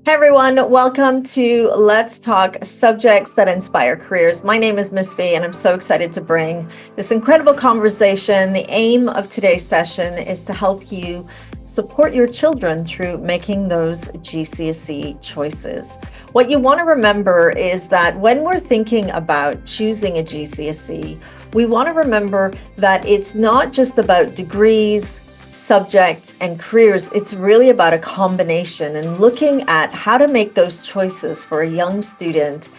Hey everyone, welcome to Let's Talk Subjects That Inspire Careers. My name is Miss V, and I'm so excited to bring this incredible conversation. The aim of today's session is to help you support your children through making those GCSE choices. What you want to remember is that when we're thinking about choosing a GCSE, we want to remember that it's not just about degrees, subjects, and careers. It's really about a combination and looking at how to make those choices for a young student.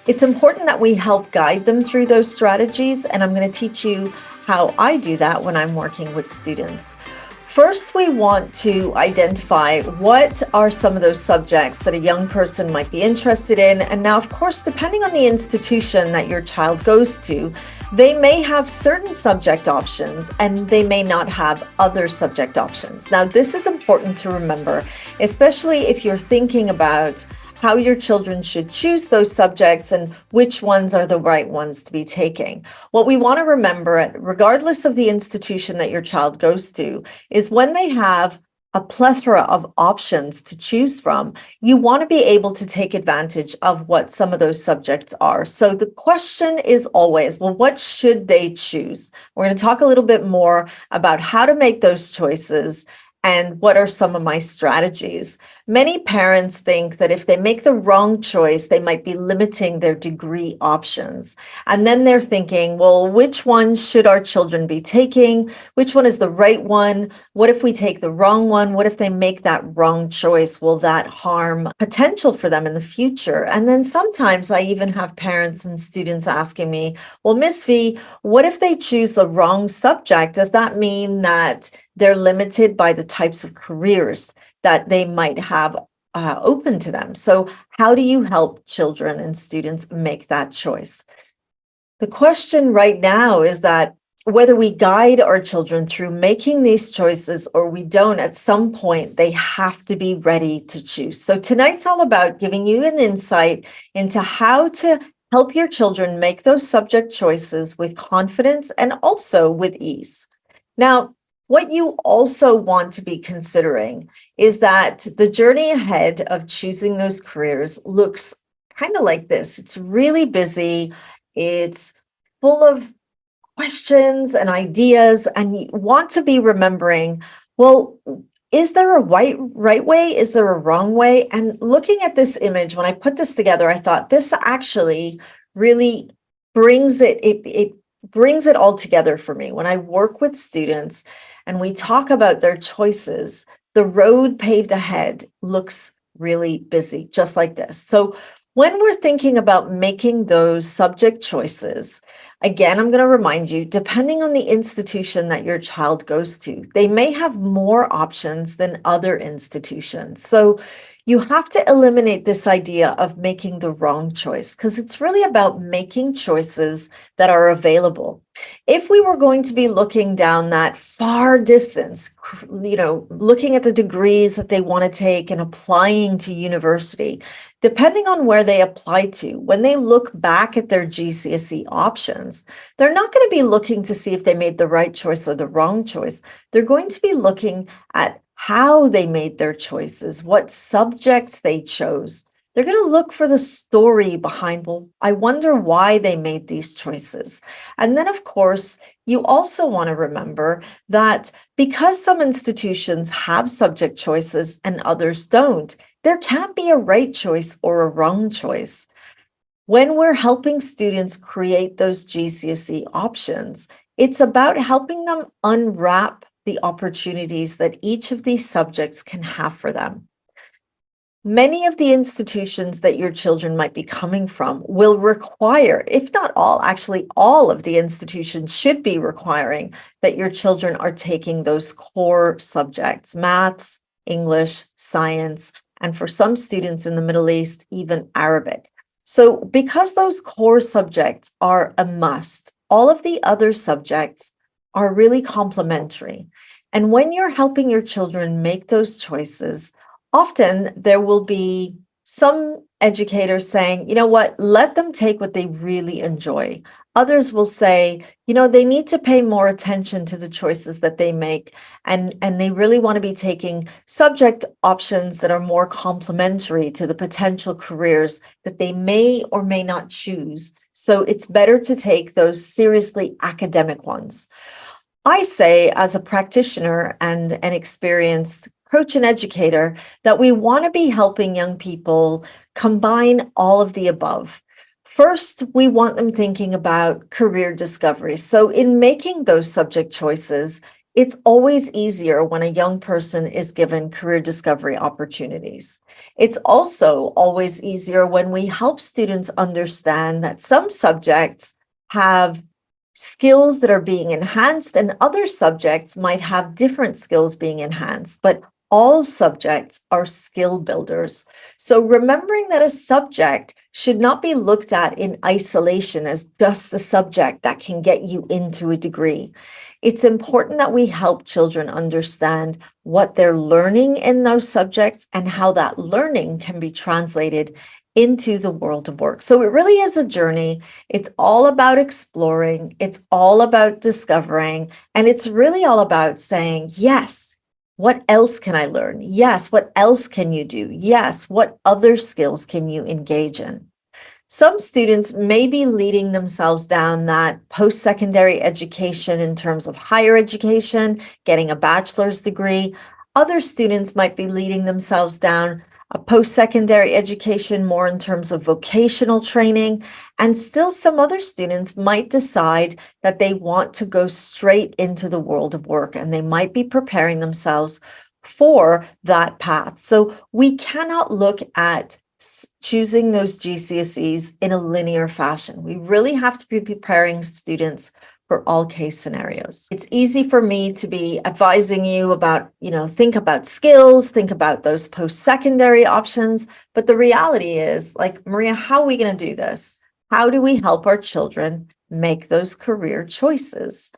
It's important that we help guide them through those strategies, and I'm going to teach you how I do that when I'm working with students. First, we want to identify what are some of those subjects that a young person might be interested in. And now, of course, depending on the institution that your child goes to, they may have certain subject options and they may not have other subject options. Now, this is important to remember, especially if you're thinking about how your children should choose those subjects and which ones are the right ones to be taking. What we want to remember, regardless of the institution that your child goes to, is when they have a plethora of options to choose from, you want to be able to take advantage of what some of those subjects are. So the question is always, well, what should they choose? We're going to talk a little bit more about how to make those choices and what are some of my strategies. Many parents think that if they make the wrong choice, they might be limiting their degree options. And then they're thinking, well, which one should our children be taking? Which one is the right one? What if we take the wrong one? What if they make that wrong choice? Will that harm potential for them in the future? And then sometimes I even have parents and students asking me, well, Miss V, what if they choose the wrong subject? Does that mean that they're limited by the types of careers that they might have open to them? So how do you help children and students make that choice? The question right now is that whether we guide our children through making these choices or we don't, at some point they have to be ready to choose. So tonight's all about giving you an insight into how to help your children make those subject choices with confidence and also with ease. Now, what you also want to be considering is that the journey ahead of choosing those careers looks kind of like this. It's really busy. It's full of questions and ideas, and you want to be remembering, well, is there a right way? Is there a wrong way? And looking at this image, when I put this together, I thought this actually really brings it brings it all together for me. When I work with students and we talk about their choices, the road paved ahead looks really busy, just like this. So when we're thinking about making those subject choices, again, I'm going to remind you, depending on the institution that your child goes to, they may have more options than other institutions. So you have to eliminate this idea of making the wrong choice, because it's really about making choices that are available. If we were going to be looking down that far distance, looking at the degrees that they want to take and applying to university, depending on where they apply to, when they look back at their GCSE options, they're not going to be looking to see if they made the right choice or the wrong choice. They're going to be looking at how they made their choices, what subjects they chose. They're going to look for the story behind, well, I wonder why they made these choices. And then, of course, you also want to remember that because some institutions have subject choices and others don't, there can't be a right choice or a wrong choice. When we're helping students create those GCSE options, it's about helping them unwrap the opportunities that each of these subjects can have for them. Many of the institutions that your children might be coming from will require, if not all, actually all of the institutions should be requiring that your children are taking those core subjects, maths, English, science, and for some students in the Middle East, even Arabic. So because those core subjects are a must, all of the other subjects are really complementary. And when you're helping your children make those choices, often there will be Some educators saying, you know what, let them take what they really enjoy. Others will say, they need to pay more attention to the choices that they make, and they really want to be taking subject options that are more complementary to the potential careers that they may or may not choose. So it's better to take those seriously academic ones. I say, as a practitioner and an experienced coach and educator, that we want to be helping young people combine all of the above. First, we want them thinking about career discovery. So, in making those subject choices, it's always easier when a young person is given career discovery opportunities. It's also always easier when we help students understand that some subjects have skills that are being enhanced, and other subjects might have different skills being enhanced, but all subjects are skill builders. So remembering that a subject should not be looked at in isolation as just the subject that can get you into a degree. It's important that we help children understand what they're learning in those subjects and how that learning can be translated into the world of work. So it really is a journey. It's all about exploring, it's all about discovering, and it's really all about saying, yes, what else can I learn? Yes, what else can you do? Yes, what other skills can you engage in? Some students may be leading themselves down that post-secondary education in terms of higher education, getting a bachelor's degree. Other students might be leading themselves down a post-secondary education more in terms of vocational training. And still some other students might decide that they want to go straight into the world of work, and they might be preparing themselves for that path. So we cannot look at choosing those GCSEs in a linear fashion. We really have to be preparing students for all case scenarios. It's easy for me to be advising you about, think about skills, think about those post-secondary options. But the reality is, like, Maria, how are we going to do this? How do we help our children make those career choices?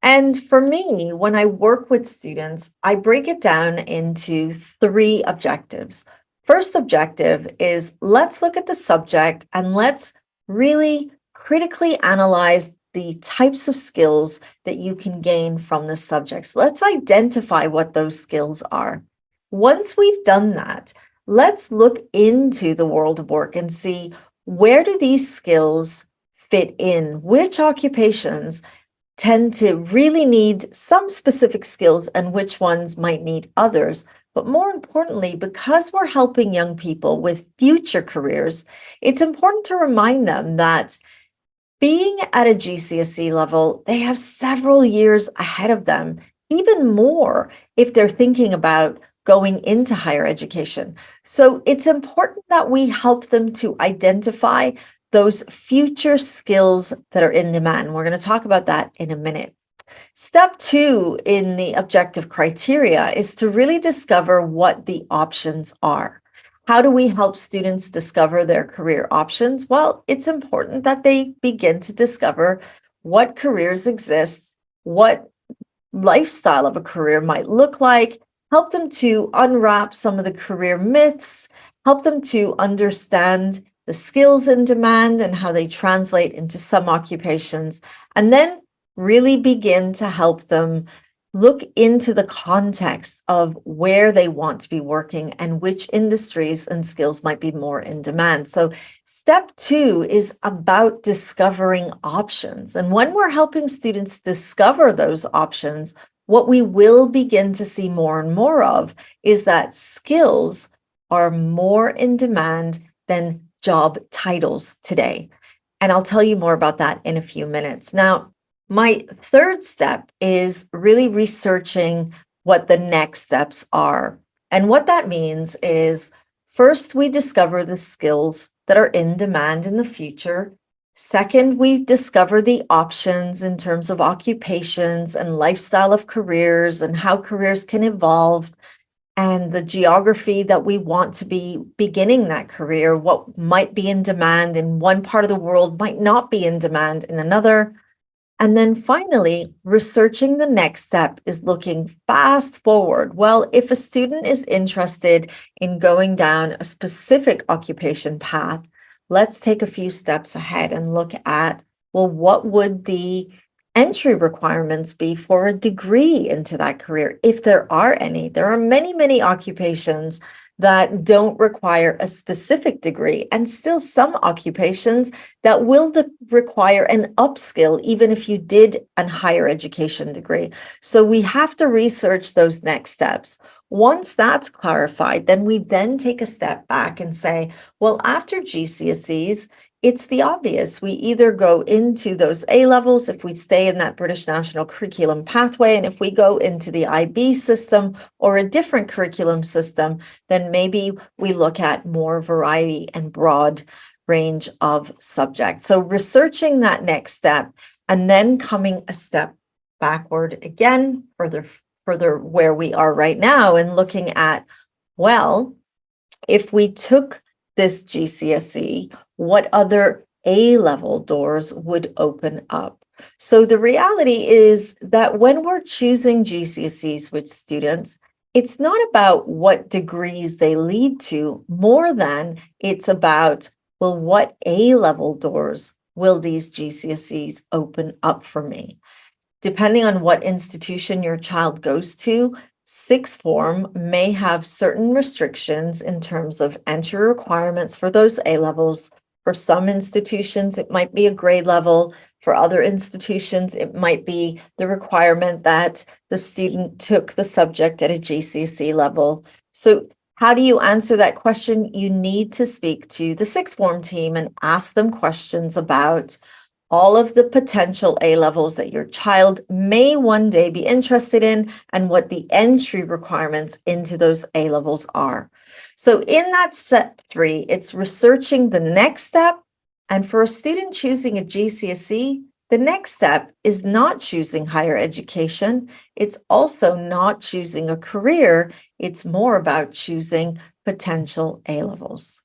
And for me, when I work with students, I break it down into 3 objectives. First objective is, let's look at the subject and let's really critically analyze the types of skills that you can gain from the subjects. Let's identify what those skills are. Once we've done that, let's look into the world of work and see, where do these skills fit in? Which occupations tend to really need some specific skills and which ones might need others? But more importantly, because we're helping young people with future careers, it's important to remind them that being at a GCSE level, they have several years ahead of them, even more if they're thinking about going into higher education. So it's important that we help them to identify those future skills that are in demand. We're going to talk about that in a minute. Step 2 in the objective criteria is to really discover what the options are. How do we help students discover their career options? Well, it's important that they begin to discover what careers exist, what lifestyle of a career might look like, help them to unwrap some of the career myths, help them to understand the skills in demand and how they translate into some occupations, and then really begin to help them look into the context of where they want to be working and which industries and skills might be more in demand. So step 2 is about discovering options. And when we're helping students discover those options, what we will begin to see more and more of is that skills are more in demand than job titles today. And I'll tell you more about that in a few minutes. Now, my third step is really researching what the next steps are. And what that means is, first, we discover the skills that are in demand in the future. Second, we discover the options in terms of occupations and lifestyle of careers and how careers can evolve, and the geography that we want to be beginning that career. What might be in demand in one part of the world might not be in demand in another. And then finally, researching the next step is looking fast forward. Well, if a student is interested in going down a specific occupation path, let's take a few steps ahead and look at, well, what would the entry requirements be for a degree into that career, if there are any? There are many, many occupations that don't require a specific degree, and still some occupations that will require an upskill, even if you did a higher education degree. So we have to research those next steps. Once that's clarified, then we then take a step back and say, well, after GCSEs, it's the obvious. We either go into those A levels if we stay in that British National Curriculum pathway, and if we go into the IB system or a different curriculum system, then maybe we look at more variety and broad range of subjects. So researching that next step and then coming a step backward again, further where we are right now, and looking at, well, if we took this GCSE, what other A-level doors would open up? So the reality is that when we're choosing GCSEs with students, it's not about what degrees they lead to, more than it's about, well, what A-level doors will these GCSEs open up for me? Depending on what institution your child goes to, sixth form may have certain restrictions in terms of entry requirements for those A levels. For some institutions, it might be a grade level. For other institutions, it might be the requirement that the student took the subject at a GCSE level. So how do you answer that question? You need to speak to the sixth form team and ask them questions about all of the potential A levels that your child may one day be interested in and what the entry requirements into those A levels are. So in that step 3, it's researching the next step. And for a student choosing a GCSE, the next step is not choosing higher education. It's also not choosing a career. It's more about choosing potential A levels.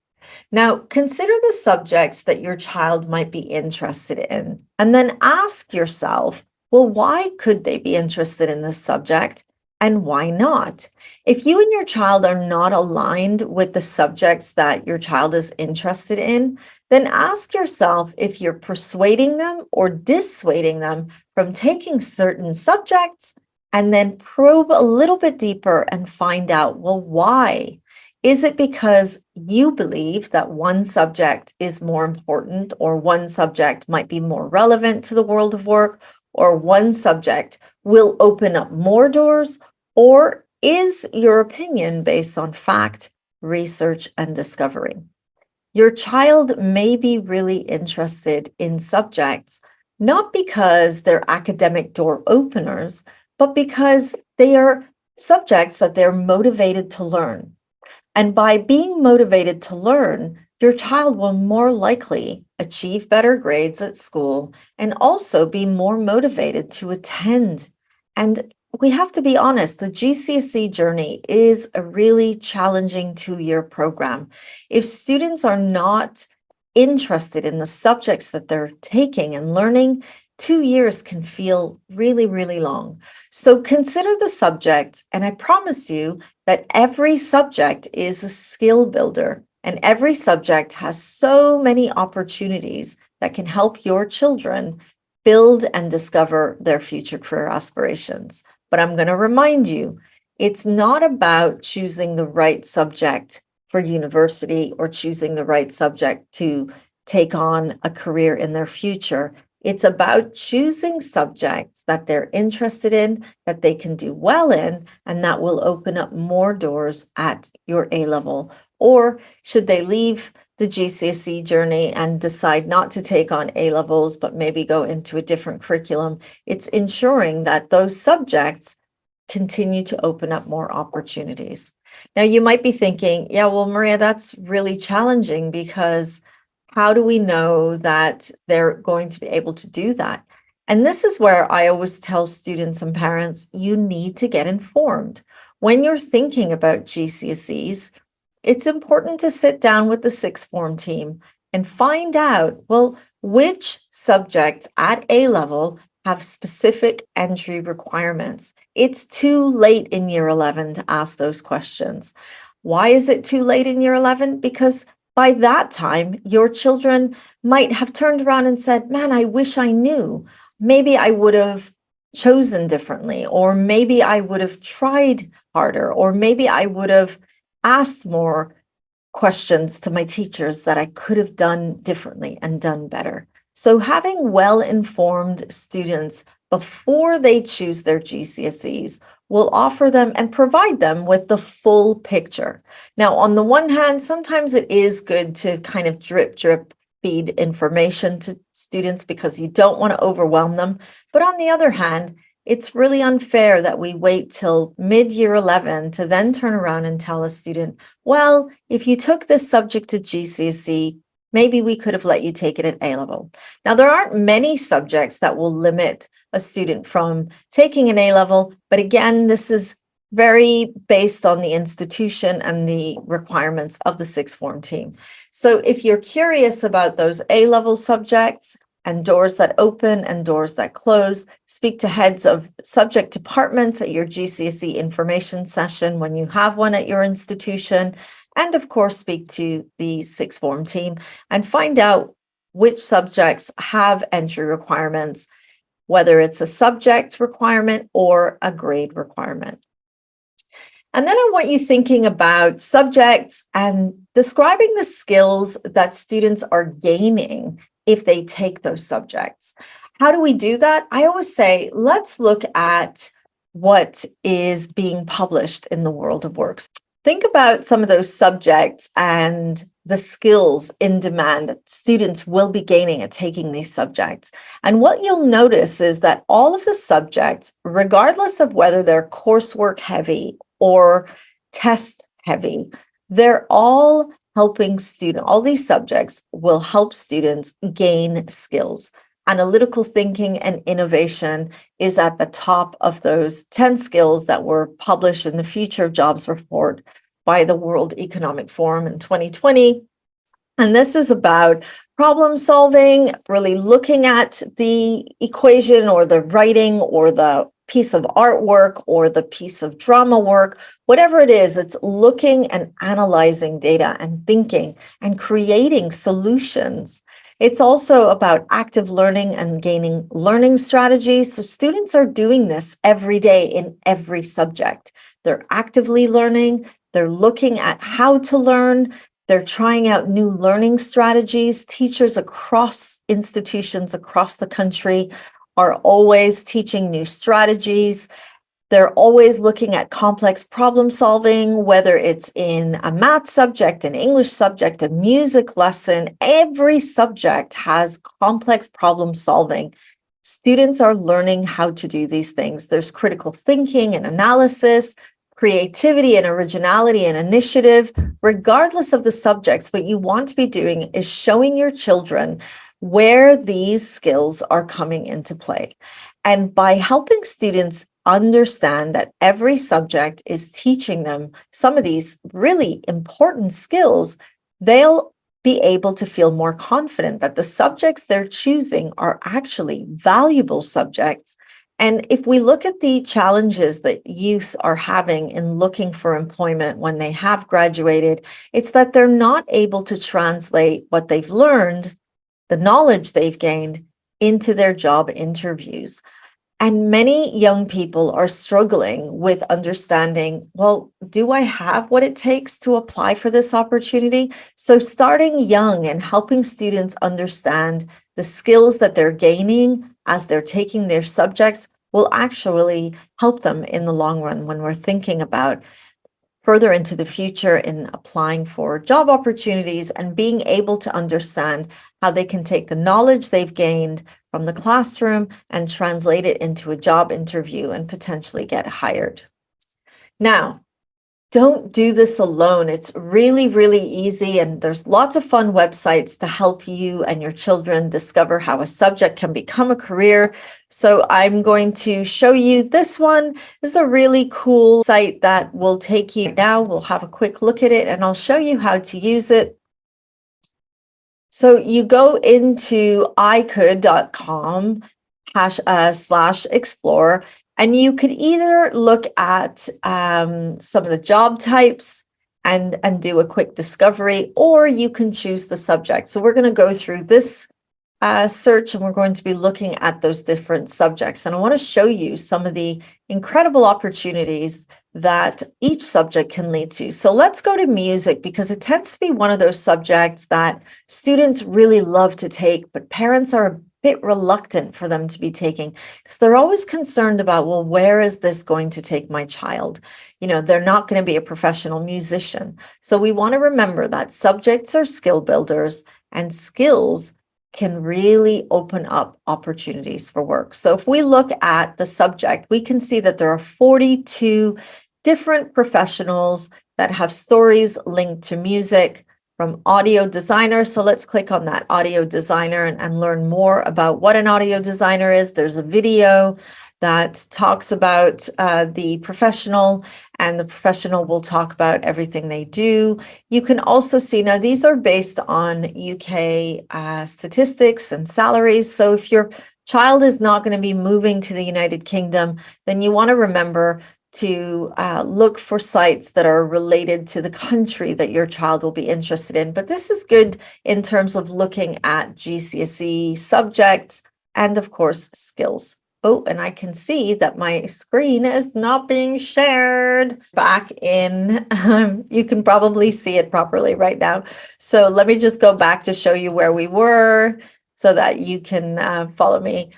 Now, consider the subjects that your child might be interested in, and then ask yourself, well, why could they be interested in this subject and why not? If you and your child are not aligned with the subjects that your child is interested in, then ask yourself if you're persuading them or dissuading them from taking certain subjects, and then probe a little bit deeper and find out, well, why? Is it because you believe that one subject is more important, or one subject might be more relevant to the world of work, or one subject will open up more doors? Or is your opinion based on fact, research, and discovery? Your child may be really interested in subjects, not because they're academic door openers, but because they are subjects that they're motivated to learn. And by being motivated to learn, your child will more likely achieve better grades at school and also be more motivated to attend. And we have to be honest, the GCSE journey is a really challenging 2-year program. If students are not interested in the subjects that they're taking and learning, 2 years can feel really, really long. So consider the subject, and I promise you that every subject is a skill builder, and every subject has so many opportunities that can help your children build and discover their future career aspirations. But I'm going to remind you, it's not about choosing the right subject for university or choosing the right subject to take on a career in their future. It's about choosing subjects that they're interested in, that they can do well in, and that will open up more doors at your A level. Or should they leave the GCSE journey and decide not to take on A levels, but maybe go into a different curriculum, it's ensuring that those subjects continue to open up more opportunities. Now, you might be thinking, yeah, well, Maria, that's really challenging, because how do we know that they're going to be able to do that? And this is where I always tell students and parents, you need to get informed. When you're thinking about GCSEs, it's important to sit down with the sixth form team and find out, well, which subjects at A level have specific entry requirements. It's too late in year 11 to ask those questions. Why is it too late in year 11? Because by that time, your children might have turned around and said, man, I wish I knew. Maybe I would have chosen differently, or maybe I would have tried harder, or maybe I would have asked more questions to my teachers that I could have done differently and done better. So having well-informed students before they choose their GCSEs will offer them and provide them with the full picture. Now, on the one hand, sometimes it is good to kind of drip feed information to students because you don't want to overwhelm them. But on the other hand, it's really unfair that we wait till mid-year 11 to then turn around and tell a student, well, if you took this subject to GCSE, maybe we could have let you take it at A-level. Now, there aren't many subjects that will limit a student from taking an A-level, but again, this is very based on the institution and the requirements of the sixth form team. So if you're curious about those A-level subjects and doors that open and doors that close, speak to heads of subject departments at your GCSE information session when you have one at your institution, and of course, speak to the sixth form team and find out which subjects have entry requirements, whether it's a subject requirement or a grade requirement. And then I want you thinking about subjects and describing the skills that students are gaining if they take those subjects. How do we do that? I always say, let's look at what is being published in the world of work. Think about some of those subjects and the skills in demand that students will be gaining at taking these subjects. And what you'll notice is that all of the subjects, regardless of whether they're coursework heavy or test heavy, they're all helping students. All these subjects will help students gain skills. Analytical thinking and innovation is at the top of those 10 skills that were published in the Future of Jobs report by the World Economic Forum in 2020. And this is about problem solving, really looking at the equation or the writing or the piece of artwork or the piece of drama work, whatever it is, it's looking and analyzing data and thinking and creating solutions. It's also about active learning and gaining learning strategies. So students are doing this every day in every subject. They're actively learning, they're looking at how to learn, they're trying out new learning strategies. Teachers across institutions across the country are always teaching new strategies. They're always looking at complex problem solving, whether it's in a math subject, an English subject, a music lesson. Every subject has complex problem solving. Students are learning how to do these things. There's critical thinking and analysis, creativity and originality and initiative. Regardless of the subjects, what you want to be doing is showing your children where these skills are coming into play. And by helping students understand that every subject is teaching them some of these really important skills, they'll be able to feel more confident that the subjects they're choosing are actually valuable subjects. And if we look at the challenges that youth are having in looking for employment when they have graduated, it's that they're not able to translate what they've learned, the knowledge they've gained, into their job interviews. And many young people are struggling with understanding, well, do I have what it takes to apply for this opportunity? So starting young and helping students understand the skills that they're gaining as they're taking their subjects will actually help them in the long run when we're thinking about further into the future in applying for job opportunities and being able to understand how they can take the knowledge they've gained from the classroom and translate it into a job interview and potentially get hired. Now, don't do this alone. It's really, really easy, and there's lots of fun websites to help you and your children discover how a subject can become a career. So I'm going to show you this one. This is a really cool site that will take you now. We'll have a quick look at it, and I'll show you how to use it. So you go into icould.com slash explore. And you could either look at some of the job types and do a quick discovery, or you can choose the subject. So we're going to go through this search, and we're going to be looking at those different subjects. And I want to show you some of the incredible opportunities that each subject can lead to. So let's go to music, because it tends to be one of those subjects that students really love to take, but parents are a bit reluctant for them to be taking, because they're always concerned about, well, where is this going to take my child? They're not going to be a professional musician. So we want to remember that subjects are skill builders, and skills can really open up opportunities for work. So if we look at the subject, we can see that there are 42 different professionals that have stories linked to music, from audio designer. So let's click on that audio designer and learn more about what an audio designer is. There's a video that talks about the professional, and the professional will talk about everything they do. You can also see, now these are based on UK statistics and salaries. So if your child is not going to be moving to the United Kingdom, then you want to remember to look for sites that are related to the country that your child will be interested in. But this is good in terms of looking at GCSE subjects and, of course, skills. Oh, and I can see that my screen is not being shared. Back in, you can probably see it properly right now. So let me just go back to show you where we were so that you can follow me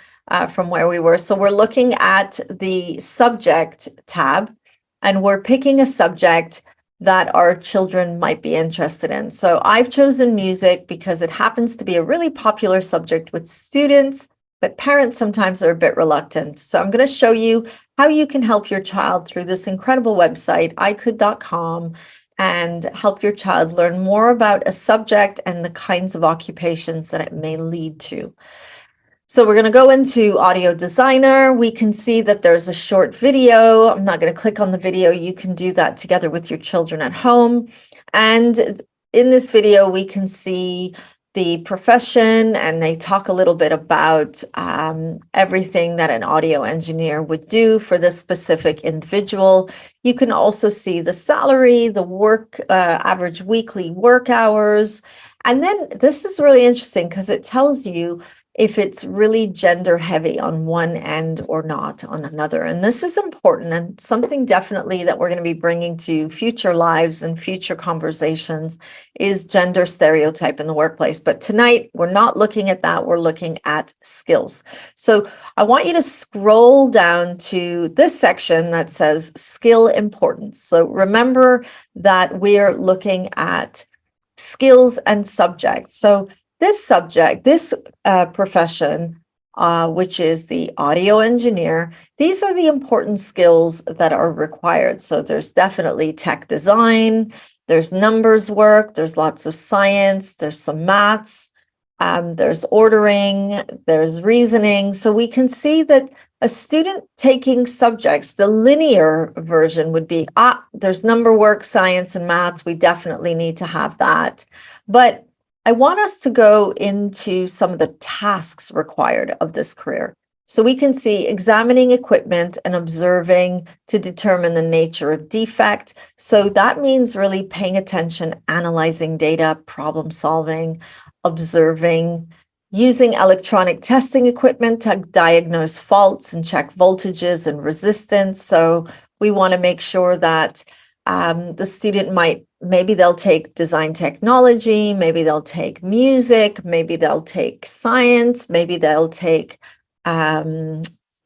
from where we were. So we're looking at the subject tab, and we're picking a subject that our children might be interested in. So I've chosen music because it happens to be a really popular subject with students, but parents sometimes are a bit reluctant. So I'm going to show you how you can help your child through this incredible website, icould.com, and help your child learn more about a subject and the kinds of occupations that it may lead to. So we're going to go into audio designer. We can see that there's a short video. I'm not going to click on the video. You can do that together with your children at home. And in this video, we can see the profession, and they talk a little bit about everything that an audio engineer would do for this specific individual. You can also see the salary, the work, average weekly work hours. And then this is really interesting because it tells you if it's really gender heavy on one end or not on another. And this is important, and something definitely that we're going to be bringing to future lives and future conversations is gender stereotype in the workplace. But tonight we're not looking at that. We're looking at skills. So I want you to scroll down to this section that says skill importance. So remember that we're looking at skills and subjects. So this subject, this profession, which is the audio engineer, these are the important skills that are required. So there's definitely tech design, there's numbers work, there's lots of science, there's some maths, there's ordering, there's reasoning. So we can see that a student taking subjects, the linear version would be, there's number work, science, and maths. We definitely need to have that. But I want us to go into some of the tasks required of this career. So we can see examining equipment and observing to determine the nature of defect. So that means really paying attention, analyzing data, problem solving, observing, using electronic testing equipment to diagnose faults and check voltages and resistance. So we want to make sure that the student maybe they'll take design technology, maybe they'll take music, maybe they'll take science, maybe they'll take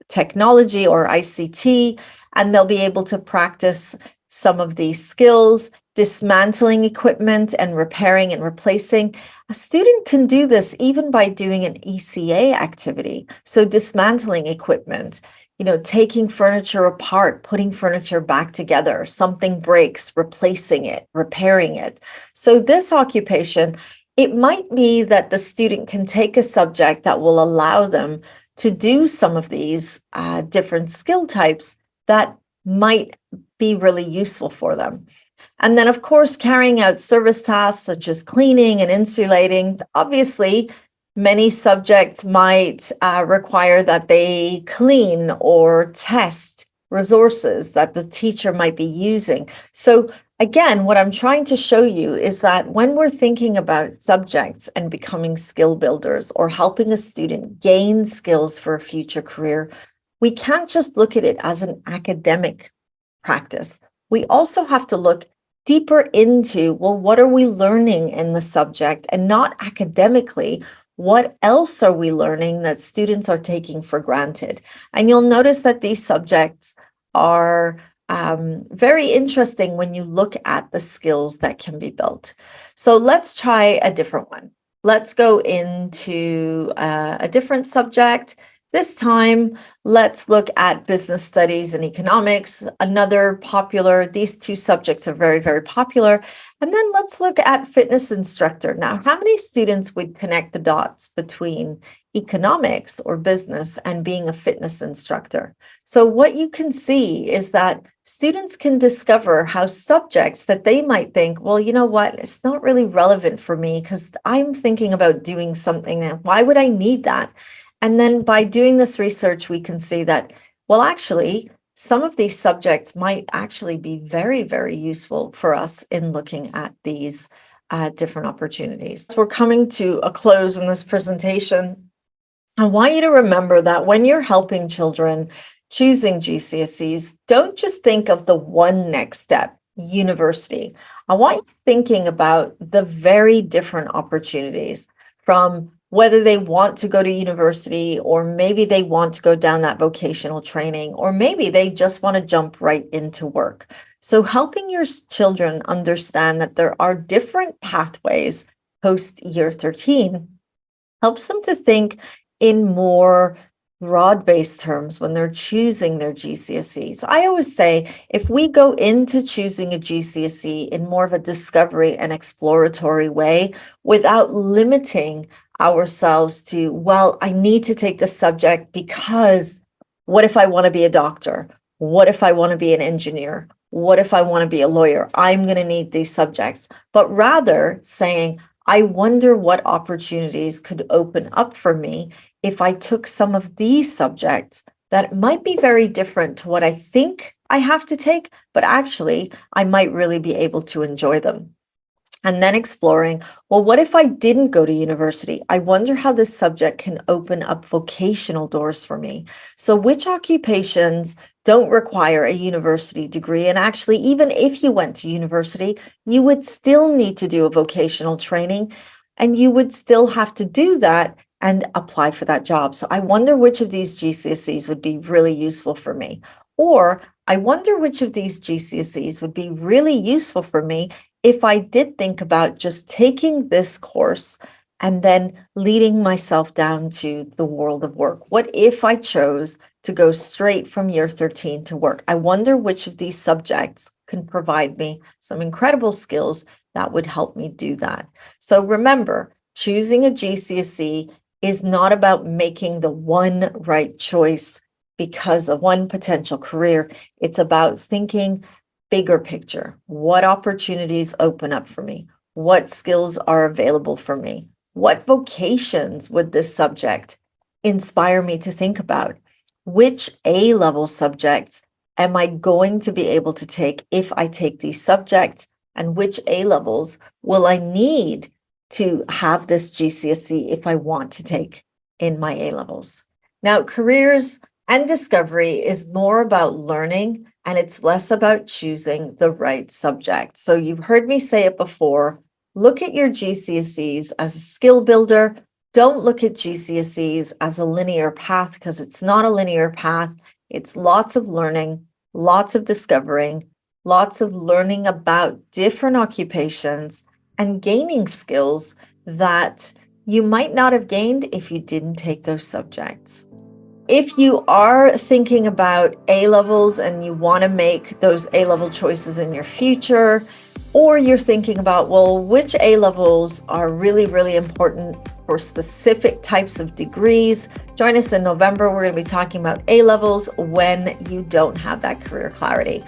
technology or ICT, and they'll be able to practice some of these skills, dismantling equipment and repairing and replacing. A student can do this even by doing an ECA activity. So dismantling equipment, taking furniture apart, putting furniture back together, something breaks, replacing it, repairing it. So this occupation, it might be that the student can take a subject that will allow them to do some of these different skill types that might be really useful for them. And then, of course, carrying out service tasks such as cleaning and insulating. Obviously, Many subjects might require that they clean or test resources that the teacher might be using. So again, what I'm trying to show you is that when we're thinking about subjects and becoming skill builders or helping a student gain skills for a future career, we can't just look at it as an academic practice. We also have to look deeper into, well, what are we learning in the subject, and not academically, what else are we learning that students are taking for granted? And you'll notice that these subjects are very interesting when you look at the skills that can be built. So let's try a different one. Let's go into a different subject. This time, let's look at business studies and economics, another popular, these two subjects are very, very popular. And then let's look at fitness instructor. Now, how many students would connect the dots between economics or business and being a fitness instructor? So what you can see is that students can discover how subjects that they might think, well, you know what, it's not really relevant for me because I'm thinking about doing something. Why would I need that? And then by doing this research, we can see that, well, actually, some of these subjects might actually be very, very useful for us in looking at these different opportunities. So we're coming to a close in this presentation. I want you to remember that when you're helping children choosing GCSEs, don't just think of the one next step, university. I want you thinking about the very different opportunities, from whether they want to go to university, or maybe they want to go down that vocational training, or maybe they just want to jump right into work. So helping your children understand that there are different pathways post year 13 helps them to think in more broad-based terms when they're choosing their GCSEs. I always say, if we go into choosing a GCSE in more of a discovery and exploratory way, without limiting ourselves to, well, I need to take this subject because what if I want to be a doctor? What if I want to be an engineer? What if I want to be a lawyer? I'm going to need these subjects. But rather saying, I wonder what opportunities could open up for me if I took some of these subjects that might be very different to what I think I have to take, but actually I might really be able to enjoy them. And then exploring, well, what if I didn't go to university? I wonder how this subject can open up vocational doors for me. So which occupations don't require a university degree? And actually, even if you went to university, you would still need to do a vocational training, and you would still have to do that and apply for that job. So I wonder which of these GCSEs would be really useful for me. Or I wonder which of these GCSEs would be really useful for me if I did think about just taking this course and then leading myself down to the world of work. What if I chose to go straight from year 13 to work? I wonder which of these subjects can provide me some incredible skills that would help me do that. So remember, choosing a GCSE is not about making the one right choice because of one potential career. It's about thinking bigger picture. What opportunities open up for me? What skills are available for me? What vocations would this subject inspire me to think about? Which A-level subjects am I going to be able to take if I take these subjects? And which A-levels will I need to have this GCSE if I want to take in my A-levels? Now, careers and discovery is more about learning, and it's less about choosing the right subject. So you've heard me say it before, look at your GCSEs as a skill builder. Don't look at GCSEs as a linear path, because it's not a linear path. It's lots of learning, lots of discovering, lots of learning about different occupations and gaining skills that you might not have gained if you didn't take those subjects. If you are thinking about A-levels and you want to make those A-level choices in your future, or you're thinking about, well, which A-levels are really, really important for specific types of degrees, join us in November. We're going to be talking about A-levels when you don't have that career clarity.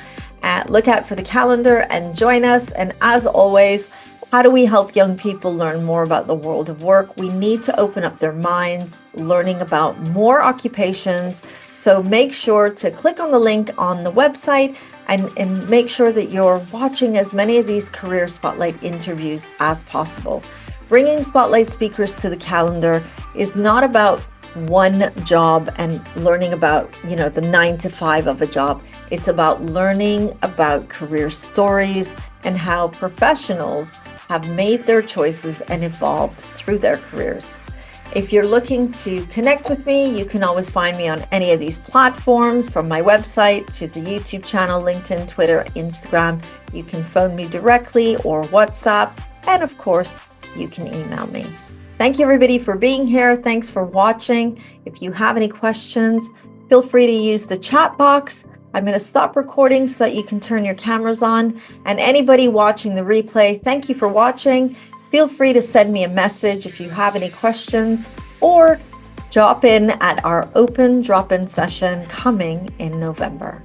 Look out for the calendar and join us. And as always, How do we help young people learn more about the world of work? We need to open up their minds, learning about more occupations. So make sure to click on the link on the website and make sure that you're watching as many of these career spotlight interviews as possible. Bringing spotlight speakers to the calendar is not about one job and learning about, the 9 to 5 of a job. It's about learning about career stories and how professionals have made their choices and evolved through their careers. If you're looking to connect with me, you can always find me on any of these platforms, from my website to the YouTube channel, LinkedIn, Twitter, Instagram. You can phone me directly or WhatsApp, and of course, you can email me. Thank you, everybody, for being here. Thanks for watching. If you have any questions, feel free to use the chat box. I'm going to stop recording so that you can turn your cameras on. And anybody watching the replay, thank you for watching. Feel free to send me a message if you have any questions, or drop in at our open drop-in session coming in November.